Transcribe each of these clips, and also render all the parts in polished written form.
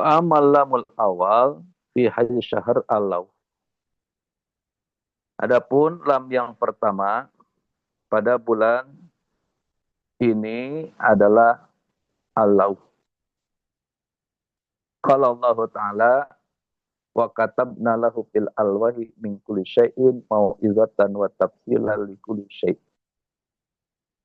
Wa amal lamul awal fi hadis syahr al-law. Adapun lam yang pertama pada bulan ini adalah al-law. Qala Allah Ta'ala wa katabna lahu fil alwahi min kulli syai'in mau'izatan wa tafsilan li kulli syai'.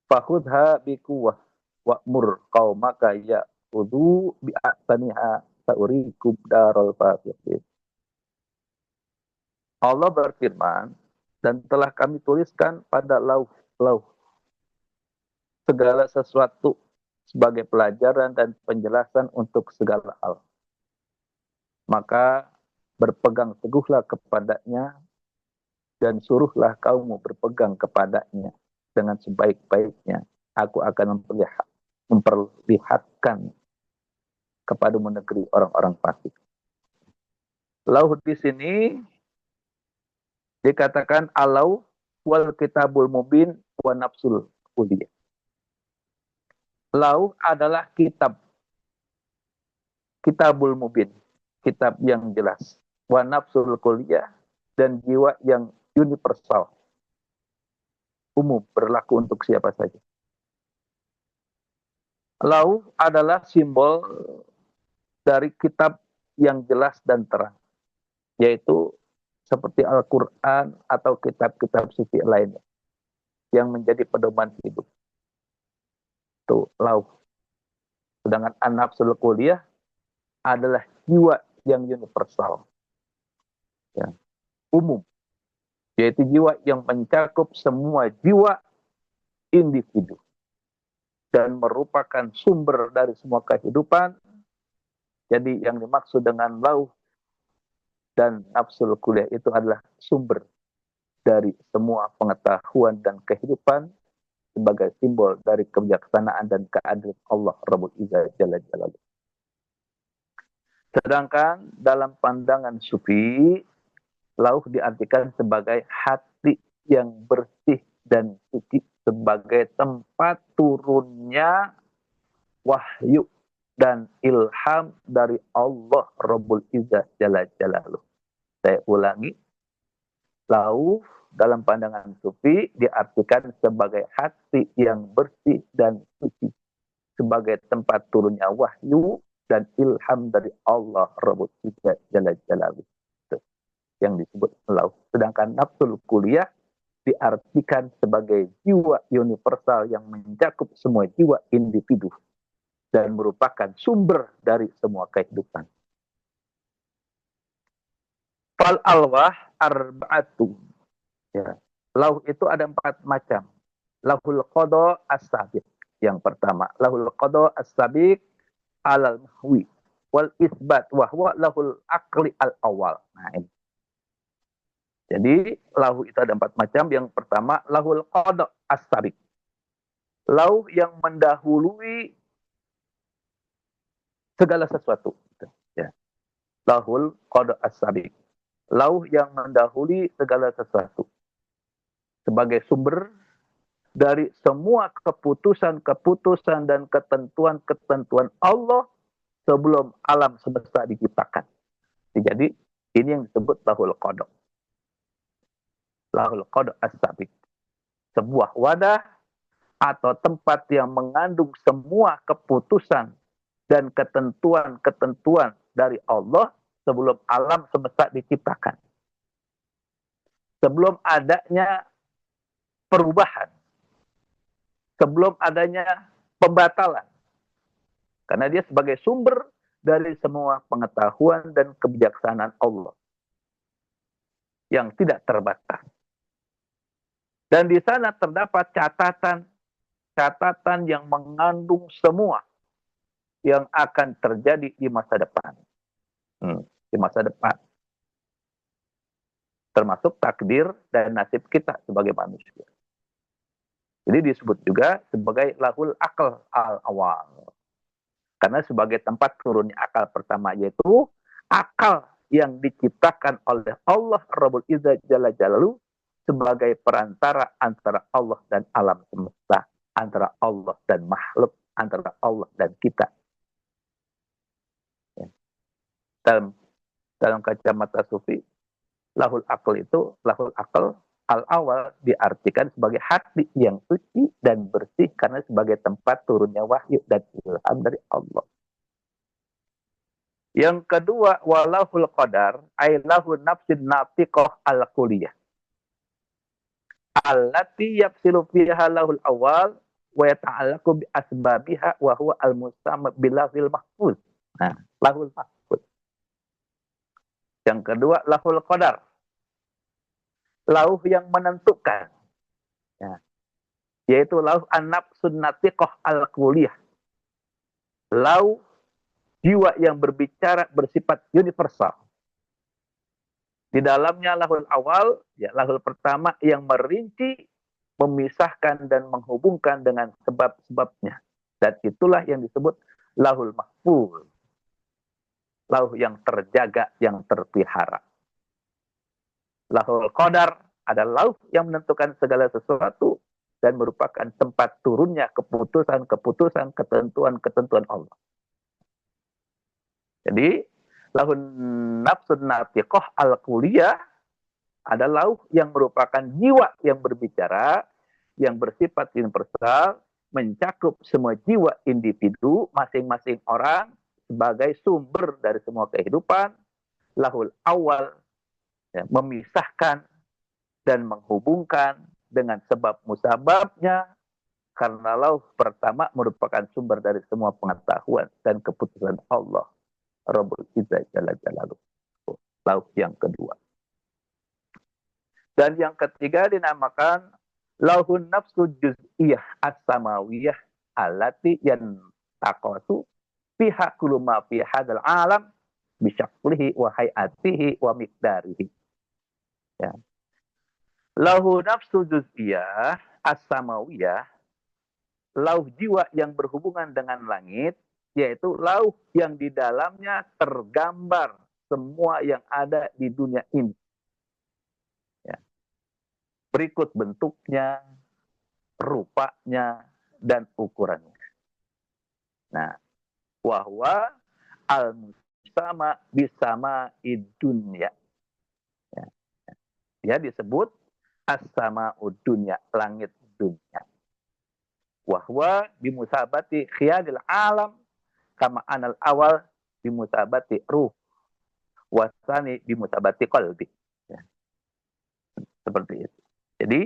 Fakhudha bi quwwah wa'mur qaumaka ya'khudhu bi ahsaniha sa'urikum daral fasiqin. Allah berfirman, dan telah kami tuliskan pada lauh segala sesuatu sebagai pelajaran dan penjelasan untuk segala hal. Maka berpegang teguhlah kepadanya dan suruhlah kaummu berpegang kepadanya dengan sebaik-baiknya. Aku akan memperlihatkan kepadamu negeri orang-orang fasik. Lauh di sini dikatakan alau wal kitabul mubin wa nafsul kuliah. Lauh adalah kitabul mubin, kitab yang jelas. Wa nafsul kuliah, dan jiwa yang universal, umum, berlaku untuk siapa saja. Lauh adalah simbol dari kitab yang jelas dan terang, yaitu seperti Al-Quran atau kitab-kitab suci lainnya yang menjadi pedoman hidup. Itu lauh. Sedangkan an-nafsul kuliah adalah jiwa yang universal, ya, umum, yaitu jiwa yang mencakup semua jiwa individu dan merupakan sumber dari semua kehidupan. Jadi yang dimaksud dengan lauh dan nafsul kuliah itu adalah sumber dari semua pengetahuan dan kehidupan sebagai simbol dari kebijaksanaan dan keadilan Allah Rabbul Izzah Jalla Jalaluhu. Sedangkan dalam pandangan sufi, lauh diartikan sebagai hati yang bersih dan suci, sebagai tempat turunnya wahyu dan ilham dari Allah Rabbul Izzah Jalla Jalaluhu. Saya ulangi, lauh dalam pandangan sufi diartikan sebagai hati yang bersih dan suci, sebagai tempat turunnya wahyu dan ilham dari Allah Rabbul Izzah Jalla Jalaluhu. Yang disebut lauh. Sedangkan nafsul kuliah diartikan sebagai jiwa universal yang mencakup semua jiwa individu dan merupakan sumber dari semua kehidupan. Fal alwah arba'atu. Ya. Lauh itu ada 4 macam. Lauhul qada as-sabiq. Yang pertama, lauhul qada as-sabiq alal mahwi wal isbat wa huwa lahul aqli al awal. Nah, ini. Jadi lauh itu ada 4 macam. Yang pertama, lauhul qada as-sabiq. Lauh yang mendahului segala sesuatu. Ya. Lauhul qada as-sabiq. Lauh yang mendahului segala sesuatu. Sebagai sumber dari semua keputusan-keputusan dan ketentuan-ketentuan Allah sebelum alam semesta diciptakan. Jadi ini yang disebut lahul qada. Lahul qada as-sabiq. Sebuah wadah atau tempat yang mengandung semua keputusan dan ketentuan-ketentuan dari Allah sebelum alam semesta diciptakan. Sebelum adanya perubahan, sebelum adanya pembatalan. Karena dia sebagai sumber dari semua pengetahuan dan kebijaksanaan Allah yang tidak terbatas. Dan di sana terdapat catatan yang mengandung semua yang akan terjadi di masa depan. Di masa depan. Termasuk takdir dan nasib kita sebagai manusia. Jadi disebut juga sebagai lahul akal al-awal. Karena sebagai tempat turunnya akal pertama, yaitu akal yang diciptakan oleh Allah Rabbul Izzah Jalla Jalaluhu sebagai perantara antara Allah dan alam semesta, antara Allah dan makhluk, antara Allah dan kita. Ya. dalam kacamata sufi, lahul akal itu, lahul akal al-awal diartikan sebagai hati yang suci dan bersih karena sebagai tempat turunnya wahyu dan ilham dari Allah. Yang kedua, walahul qadar, ay lahu nafsin natiqah al-kuliyah. Allati yafsilu fiha lahul awal wa yata'allaqu bi asbabiha wa huwa al-musamma bilahil mahfuz. Nah, lahul mahfuz. Yang kedua, lahul qadar. Lauh yang menentukan. Ya. Yaitu lauh an-nafsun natiqah al-kuliyah. Lauh jiwa yang berbicara bersifat universal. Di dalamnya lahul awal, ya lahul pertama yang merinci, memisahkan dan menghubungkan dengan sebab-sebabnya. Dan itulah yang disebut lahul mahfuz. Lauh yang terjaga, yang terpelihara. Lahul qadar adalah lauh yang menentukan segala sesuatu dan merupakan tempat turunnya keputusan-keputusan, ketentuan-ketentuan Allah. Jadi, lahun nafsun natiqah al-kuliyah adalah lauh yang merupakan jiwa yang berbicara, yang bersifat universal, mencakup semua jiwa individu, masing-masing orang, sebagai sumber dari semua kehidupan. Lahul awal, ya, memisahkan dan menghubungkan dengan sebab musababnya, karena lauh pertama merupakan sumber dari semua pengetahuan dan keputusan Allah Rabbul Izzah Jalla Jalaluh. Lauh yang kedua. Dan yang ketiga dinamakan lauhun nafsu juz'iyah as-samawiyah allati yantaqasu fiha kullu ma fi hadzal alam bisyaklihi wa hayatihi wa miqdarihi. Ya. Lauhu nafsu juz'iyah as-samawiyah, lauh jiwa yang berhubungan dengan langit, yaitu lauh yang di dalamnya tergambar semua yang ada di dunia ini. Ya. Berikut bentuknya, rupanya, dan ukurannya. Nah, wahwa al-musama bisama idunya. Ya. Dia disebut as-sama'ud dunya, langit dunia. Wahwa bimusabati khiyadil alam kama anal awal bimusabati ruh wasani bimusabati qalbi. Ya. Seperti itu. Jadi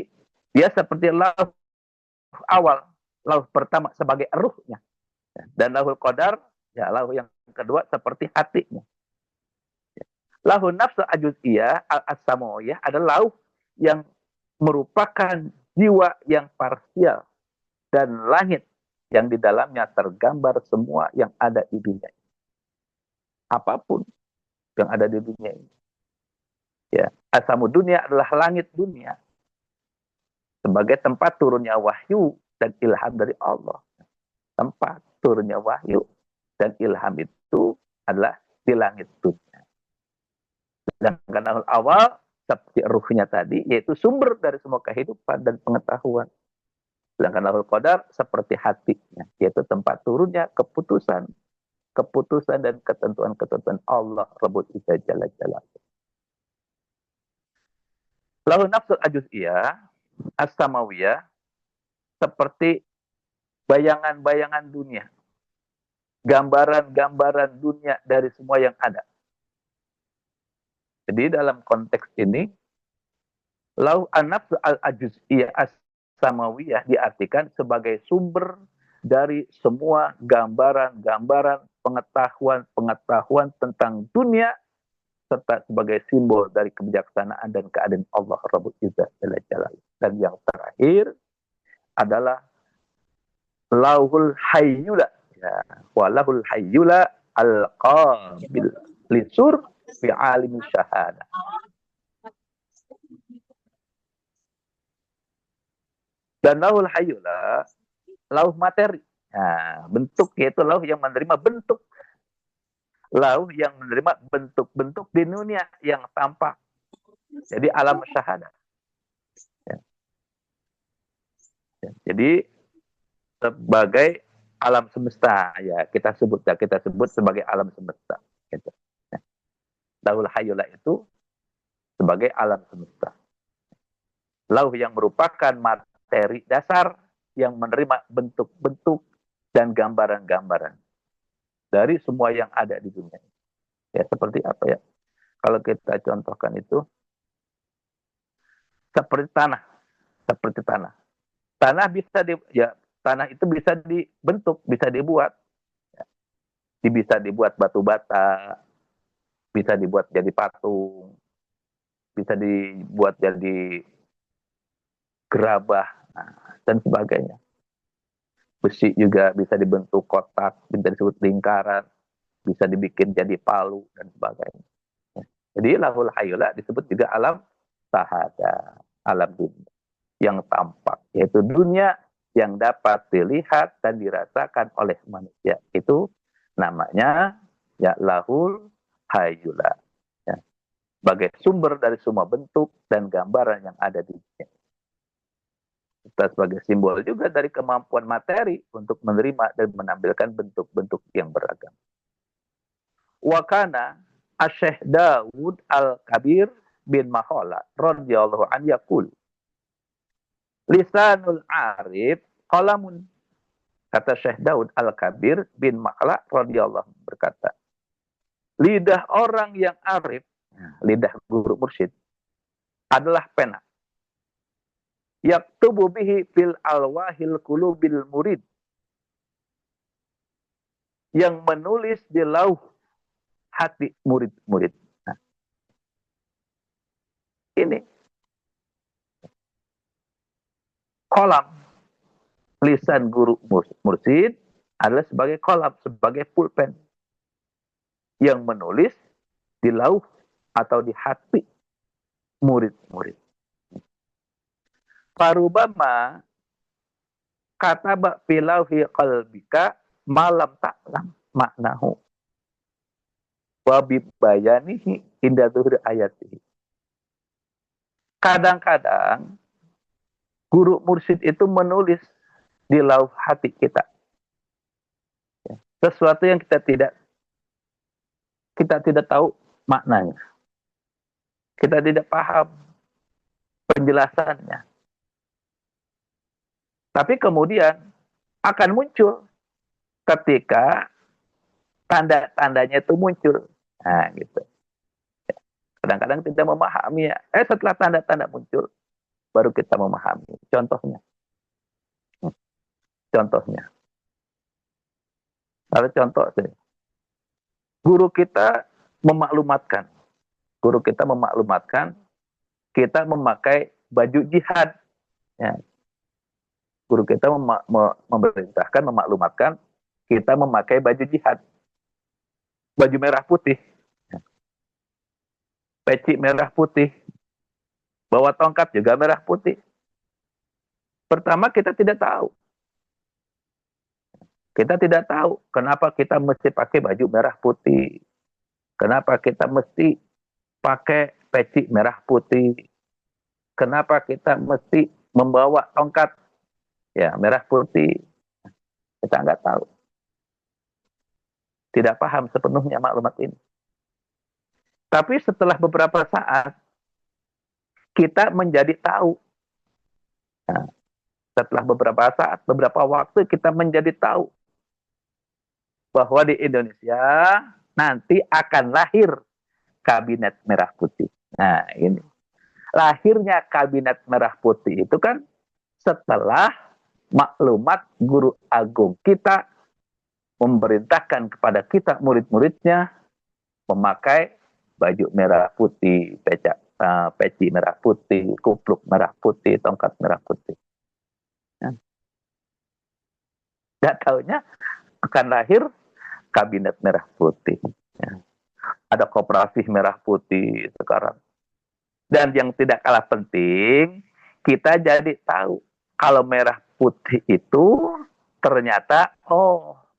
dia seperti lauh awal, lauh pertama sebagai ruhnya. Ya. Dan lauhul qadar, ya lauh yang kedua seperti hatinya. Ya. Lauhun nafsu ajuziyah al-as-samawiyah adalah lauh yang merupakan jiwa yang parsial dan langit yang di dalamnya tergambar semua yang ada di dunia ini. Apapun yang ada di dunia ini. Ya, asamud dunia adalah langit dunia sebagai tempat turunnya wahyu dan ilham dari Allah. Tempat turunnya wahyu dan ilham itu adalah di langit dunia. Sedangkan awal seperti ruhnya tadi, yaitu sumber dari semua kehidupan dan pengetahuan. Sedangkan lahul qadar seperti hatinya, yaitu tempat turunnya keputusan dan ketentuan-ketentuan Allah Rabbul Izzah Jalla Jalaluh. Lahul nafsul ajuz'iyah as-samawiyah seperti bayangan-bayangan dunia, gambaran-gambaran dunia dari semua yang ada. Jadi dalam konteks ini, lauh an-nafsu al-ajuz'iyah as-samawiyah diartikan sebagai sumber dari semua gambaran-gambaran pengetahuan tentang dunia, serta sebagai simbol dari kebijaksanaan dan keadaan Allah Rabbul Izzah Jalla Jalaluh. Dan yang terakhir adalah lauhul hayyula, ya, walahul hayyula al-qabil lisur fi alim syahada. Dan lauhul hayyula, lauh materi. Nah, bentuk yaitu lauh yang menerima bentuk. Lauh yang menerima bentuk-bentuk di dunia yang tampak. Jadi alam syahada. Ya. Ya. Jadi sebagai alam semesta, ya kita sebut sebagai alam semesta. Gitu. Ya. Lauhul Hayyula itu sebagai alam semesta. Lauh yang merupakan materi dasar yang menerima bentuk-bentuk dan gambaran-gambaran dari semua yang ada di dunia. Ya, seperti apa ya? Kalau kita contohkan itu seperti tanah, seperti tanah. Tanah bisa tanah itu bisa dibentuk, bisa dibuat. Ya. Bisa dibuat batu bata, bisa dibuat jadi patung, bisa dibuat jadi gerabah, dan sebagainya. Besi juga bisa dibentuk kotak, bisa disebut lingkaran, bisa dibikin jadi palu, dan sebagainya. Jadi Lauhul Hayyula disebut juga alam sahada, alam dunia yang tampak, yaitu dunia yang dapat dilihat dan dirasakan oleh manusia. Itu namanya ya Lauhul Hayyula. Ya. Sebagai sumber dari semua bentuk dan gambaran yang ada di dunia. Kita sebagai simbol juga dari kemampuan materi untuk menerima dan menampilkan bentuk-bentuk yang beragam. Wakana Asy-Syaikh Daud Al-Kabir bin Makhala radhiyallahu an yaqul lisanul arif qalamun. Kata Syekh Daud Al-Kabir bin Makhala radhiyallahu berkata, lidah orang yang arif, lidah guru mursyid, adalah pena. Yaktubu bihi fil alwahil qulubil murid, yang menulis di lauh hati murid-murid. Nah, ini kolam lisan guru mursyid adalah sebagai kolam, sebagai pulpen yang menulis di lauh atau di hati murid-murid. Parubama kataba filauhi qalbika malam ta'lam maknahu wa bibayanihi inda dhuhri ayatihi. Kadang-kadang guru mursyid itu menulis di lauh hati kita sesuatu yang kita tidak tahu maknanya, kita tidak paham penjelasannya, tapi kemudian akan muncul ketika tanda-tandanya itu muncul. Nah, gitu. Kadang-kadang tidak memahami ya. Setelah tanda-tanda muncul, baru kita memahami. Contohnya. Ada contoh. Guru kita memaklumatkan. Kita memakai baju jihad. Ya. Guru kita memerintahkan, memaklumatkan kita memakai baju jihad. Baju merah putih. Peci merah putih. Bawa tongkat juga merah putih. Pertama kita tidak tahu. Kita tidak tahu kenapa kita mesti pakai baju merah putih. Kenapa kita mesti pakai peci merah putih. Kenapa kita mesti membawa tongkat ya merah putih. Kita nggak tahu. Tidak paham sepenuhnya maklumat ini. Tapi setelah beberapa saat, kita menjadi tahu. Nah, setelah beberapa saat, beberapa waktu, kita menjadi tahu bahwa di Indonesia nanti akan lahir Kabinet Merah Putih. Nah, ini. Lahirnya Kabinet Merah Putih itu kan setelah maklumat guru agung kita memerintahkan kepada kita murid-muridnya memakai baju merah putih, peci merah putih, kupluk merah putih, tongkat merah putih. Tidak tahunya akan lahir Kabinet Merah Putih. Ya. Ada koperasi merah putih sekarang. Dan yang tidak kalah penting, kita jadi tahu kalau merah putih itu ternyata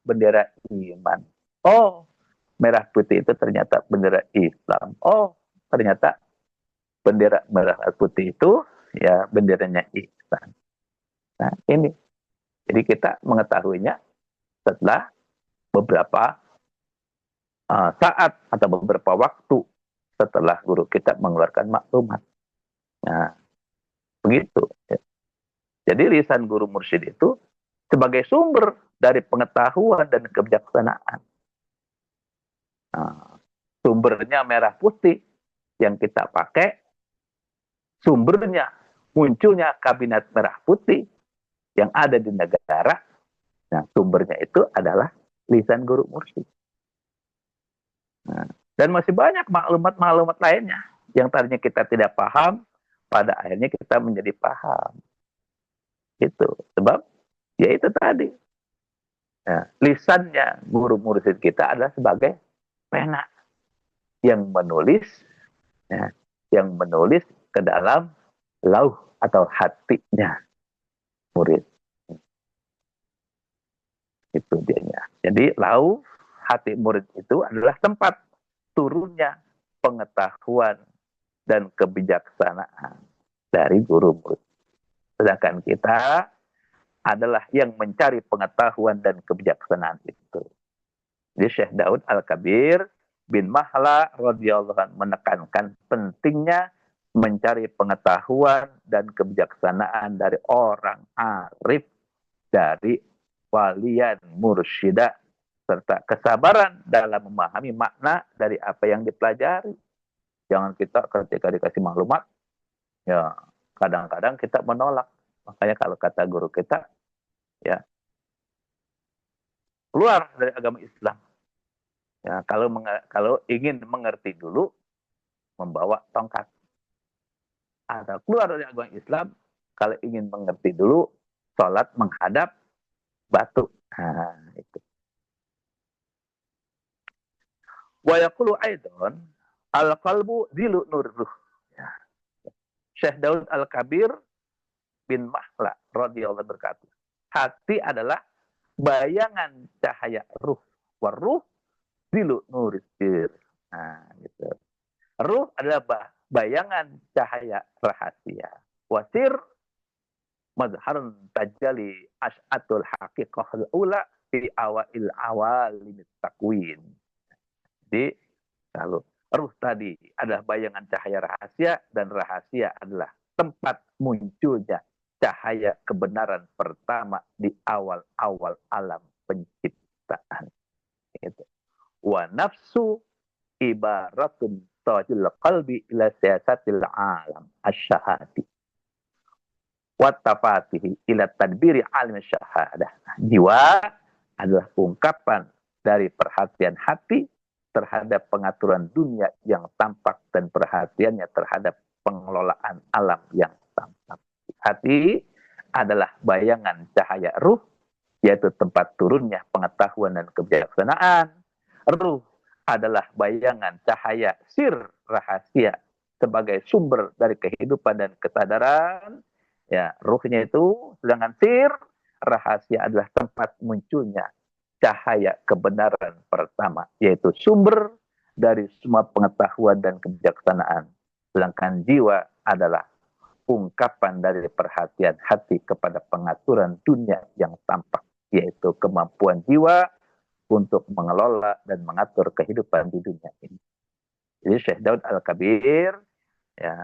bendera iman. Merah putih itu ternyata bendera Islam. Ternyata bendera merah putih itu ya benderanya Islam. Nah, ini. Jadi kita mengetahuinya setelah beberapa saat atau beberapa waktu setelah guru kita mengeluarkan maklumat. Nah, begitu. Jadi lisan guru mursyid itu sebagai sumber dari pengetahuan dan kebijaksanaan. Nah, sumbernya merah putih yang kita pakai, sumbernya munculnya kabinet merah putih yang ada di negara. Nah, sumbernya itu adalah lisan guru mursyid. Nah, dan masih banyak maklumat-maklumat lainnya yang tadinya kita tidak paham, pada akhirnya kita menjadi paham. Itu sebab ya itu tadi. Nah, lisannya guru mursyid kita adalah sebagai pena yang menulis, ya, yang menulis ke dalam lauh atau hatinya murid. Itu dianya. Jadi lauh hati murid itu adalah tempat turunnya pengetahuan dan kebijaksanaan dari guru murid. Sedangkan kita adalah yang mencari pengetahuan dan kebijaksanaan itu. Jadi Syekh Daud Al-Kabir bin Mahla radhiyallahu anhu menekankan pentingnya mencari pengetahuan dan kebijaksanaan dari orang arif, dari walian mursyidah, serta kesabaran dalam memahami makna dari apa yang dipelajari. Jangan kita ketika dikasih maklumat, ya kadang-kadang kita menolak. Makanya kalau kata guru kita, ya keluar dari agama Islam. Ya, kalau ingin mengerti dulu, membawa tongkat. Atau keluar dari agama Islam, kalau ingin mengerti dulu, sholat menghadap batu. Nah, itu. Wa yaqulu aidan al-qalbu zilu nurruh. Ya. Syekh Daud Al-Kabir bin Mahla radhiyallahu berkata, hati adalah bayangan cahaya ruh. Waruh zilu nurisir. Nah, gitu. Ruh adalah bayangan cahaya rahasia. Wasir mazharun tajali as'atul haqiqah ula fi awail awalim takwin. Jadi kalau ruh tadi adalah bayangan cahaya rahasia, dan rahasia adalah tempat munculnya cahaya kebenaran pertama di awal-awal alam penciptaan. Gitu. Wa nafsu ibaratun tajil qalbi ila siyasatil alam asyahadi. Wa tafatihi ila tadbiri alim syahadah. Jiwa adalah ungkapan dari perhatian hati terhadap pengaturan dunia yang tampak dan perhatiannya terhadap pengelolaan alam yang tampak. Hati adalah bayangan cahaya ruh, yaitu tempat turunnya pengetahuan dan kebijaksanaan. Ruh adalah bayangan cahaya sir rahasia sebagai sumber dari kehidupan dan kesadaran. Ya, ruhnya itu, sedangkan sir rahasia adalah tempat munculnya cahaya kebenaran pertama, yaitu sumber dari semua pengetahuan dan kebijaksanaan. Sedangkan jiwa adalah ungkapan dari perhatian hati kepada pengaturan dunia yang tampak, yaitu kemampuan jiwa untuk mengelola dan mengatur kehidupan di dunia ini. Jadi Syekh Daud Al-Kabir ya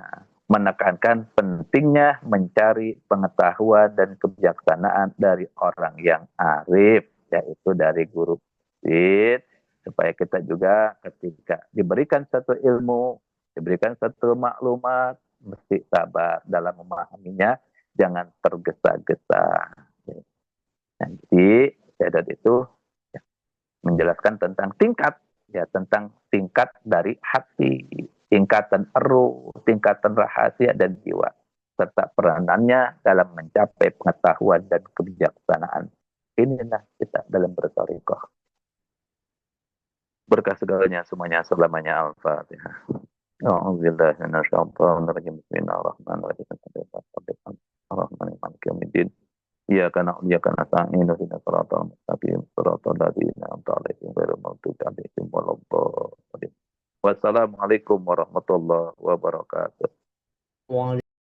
menekankan pentingnya mencari pengetahuan dan kebijaksanaan dari orang yang arif, yaitu dari guru mursyid, supaya kita juga ketika diberikan satu ilmu, diberikan satu maklumat, mesti sabar dalam memahaminya, jangan tergesa-gesa. Jadi Syekh itu ya, menjelaskan tentang tentang tingkat dari hati, tingkatan ruh, tingkatan rahasia dan jiwa, serta peranannya dalam mencapai pengetahuan dan kebijaksanaan. Inilah kita dalam berthariqah. Berkah segalanya semuanya selamanya Al-Fatihah. A'udzubillahi minasyaitonir rajim. Bismillahirrahmanirrahim. Bismillahirrahmanirrahim. Iyyaka na'budu wa iyyaka nasta'in. Ihdinas siratal mustaqim. Siratal ladzina an'amta 'alaihim ghairil maghdubi 'alaihim waladdallin. Wassalamualaikum warahmatullahi wabarakatuh.